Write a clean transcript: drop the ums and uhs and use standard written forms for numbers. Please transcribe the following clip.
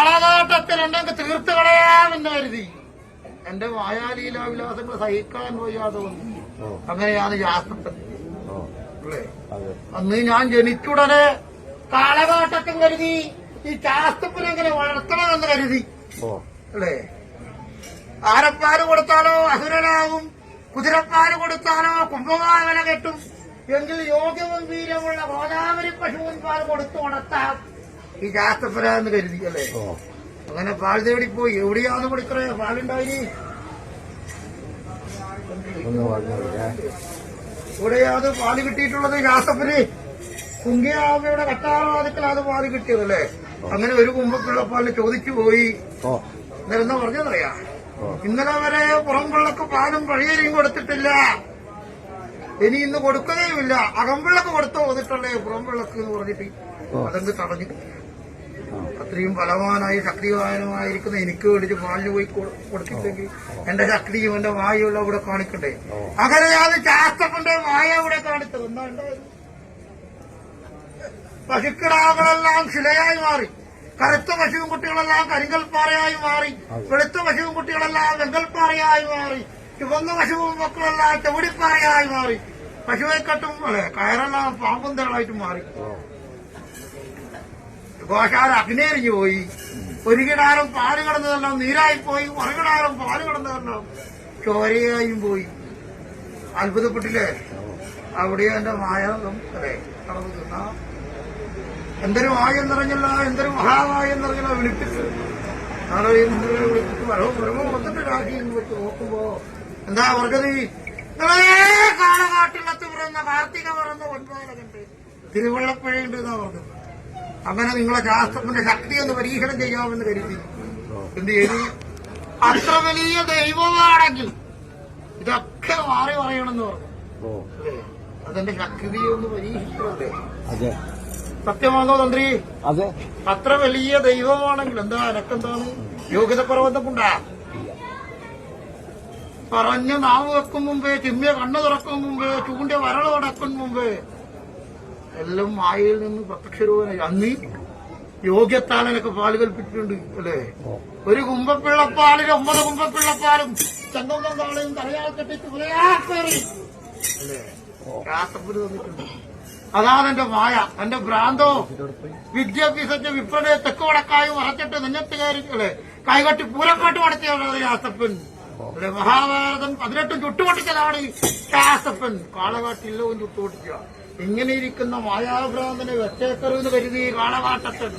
കാളകാട്ടത്തിലുണ്ടെങ്കിൽ തീർത്ത് കളയാമെന്ന് കരുതി എന്റെ മായാലീലാവിലാസങ്ങൾ സഹിക്കാൻ വയ്യാതെ വന്നു. അങ്ങനെയാണ് ശാസ്ത്രത്തിൽ അല്ലേ. അന്ന് ഞാൻ ജനിച്ചുടനെ കാളകാട്ടത്തിൽ കരുതി ഈ ശാസ്ത്രത്തിനെ എങ്ങനെ വളർത്തണമെന്ന് കരുതി അല്ലേ. ആരപ്പാല് കൊടുത്താലോ അസുരനാകും, കുതിരപ്പാല് കൊടുത്താലോ കുംഭകാവല കെട്ടും, എങ്കിൽ യോഗ്യവും വീര്യമുള്ള ഗോദാവരി പശുവിൻ പാൽ കൊടുത്തു വളർത്താം ഈ ശാസ്ത്രപര എന്ന് കരുതി അല്ലേ. അങ്ങനെ പാൽ തേടിപ്പോയി. എവിടെയാന്ന് കൊടുക്കണേ പാലുണ്ടായി? ഇവിടെയാണ് പാല് കിട്ടിയിട്ടുള്ളത്. ശാസ്ത്രപര് കുങ്കിയാവയുടെ കട്ടാറാതിക്കൽ അത് പാല് കിട്ടിയതല്ലേ. അങ്ങനെ ഒരു കുമ്പക്കുള്ള പാലിന് ചോദിച്ചു പോയി. എന്നിരുന്ന പറഞ്ഞതറിയാ, ഇന്നലെ വരെ പുറംപിള്ളക്ക് പാലും പഴയരിയും കൊടുത്തിട്ടില്ല, ഇനി ഇന്ന് കൊടുക്കുകയുമില്ല, അകംപിള്ളക്ക് കൊടുത്തോ വന്നിട്ടുള്ളേ പുറംപിള്ളക്ക് എന്ന് പറഞ്ഞിട്ട് അതെന്ത് തടഞ്ഞു. അത്രയും ബലവാനായി ശക്തിവാനുമായിരിക്കുന്ന എനിക്ക് വേണ്ടിച്ച് പാലിന് പോയി കൊടുത്തില്ലെങ്കിൽ എന്റെ ശക്തിയും എന്റെ വായുള്ള ഇവിടെ കാണിക്കണ്ടേ. അങ്ങനെയാണ് ശാസ്ത്രത്തിന്റെ വായ ഇവിടെ കാണിച്ചത്. എന്താ ഉണ്ടായത്? പശുക്കിടാകളെല്ലാം ശിലയായി മാറി, കറുത്ത പശുവും കുട്ടികളെല്ലാം കരിങ്കൽപ്പാറയായി മാറി, വെളുത്ത പശുവും കുട്ടികളെല്ലാം വെങ്കൽപ്പാറയായി മാറി, ചുവന്ന പശുവും മക്കളെല്ലാം ചെവിടിപ്പാറയായി മാറി, പശുവെക്കെട്ടും അല്ലെ കയറെല്ലാം പാമ്പന്തകളായിട്ട് മാറി. ഘോഷാല അഗ്നേരിഞ്ഞു പോയി. ഒരു കിടാരം പാല് കിടന്നതെല്ലാം നീരായിപ്പോയി, മറുകിടാരം പാല് കിടന്നതെല്ലാം ചോരയായും പോയി. അത്ഭുതപ്പെട്ടില്ലേ? അവിടെ എന്റെ മായ അല്ലെ കടന്നു തിന്ന എന്തൊരു വായം നിറഞ്ഞല്ല, എന്തൊരു മഹാവായം നിറഞ്ഞല്ല വിളിപ്പിച്ച് നാളെ വിളിപ്പിച്ച് വരവ് വന്നിട്ട് രാജ്യം വെച്ച് നോക്കുമ്പോ എന്താ പറഞ്ഞത്? കാളകാട്ടിലത്ത് പറയുന്ന കാർത്തിക പറയുന്ന ഒൻപാലകണ്ട് തിരുവള്ളപ്പുഴയുണ്ട് എന്നാ പറഞ്ഞത്. അങ്ങനെ നിങ്ങളെ ശാസ്ത്രത്തിന്റെ ശക്തി ഒന്ന് പരീക്ഷണം ചെയ്യാമെന്ന് കരുതി എന്ത് ചെയ്തു? അത്ര വലിയ ദൈവമാണെങ്കിൽ ഇതൊക്കെ മാറി പറയണമെന്ന് പറഞ്ഞു. അതെന്റെ ശക്തിയെ ഒന്ന് പരീക്ഷിച്ചതല്ലേ. സത്യമാണോ തന്ത്രി? അതെ. അത്ര വലിയ ദൈവമാണെങ്കിൽ എന്താ എനക്കെന്താണ് യോഗ്യത പർവ്വതമുണ്ടാ? പറഞ്ഞ് നാവ് വെക്കും മുമ്പേ, ചിമ്മിയ കണ്ണു തുറക്കും മുമ്പേ, ചൂണ്ടിയ വരള് അടക്കും മുമ്പേ എല്ലാം മായയിൽ നിന്ന് പ്രത്യക്ഷരൂപനായി. അന്ന് യോഗ്യത്താലനൊക്കെ പാല് കൽപ്പിച്ചിട്ടുണ്ട് അല്ലേ. ഒരു കുമ്പപ്പിള്ളപ്പാലിന് 9 കുമ്പപ്പിള്ളപ്പാലും ചെങ്കൊമ്പം താളയും തലയാൾ കെട്ടിച്ച് പുലയാക്കേറി അല്ലേ ശാസ്ത്രപുരി തന്നിട്ടുണ്ട്. അതാണ് എന്റെ മായ, എന്റെ ഭ്രാന്തോ. വിദ്യാഭ്യാസത്തെ വിപ്രനെ തെക്ക് വടക്കായും മറച്ചിട്ട് നെഞ്ഞത്ത് കയറി അല്ലെ കൈകട്ടി പൂരക്കാട്ട് നടത്തിയാണ് ശാസ്ത്രപ്പൻ അല്ലെ. മഹാഭാരതം 18 ചുട്ടുപൊട്ടിച്ചതാണ് ശാസ്ത്രപ്പൻ. കാളകാട്ടില്ലവും ചുട്ടുപൊട്ടിച്ച. ഇങ്ങനെ ഇരിക്കുന്ന മായാഭ്രാന്തനെ വെച്ചേക്കരുന്ന് കരുതി കാളകാട്ടത്തൻ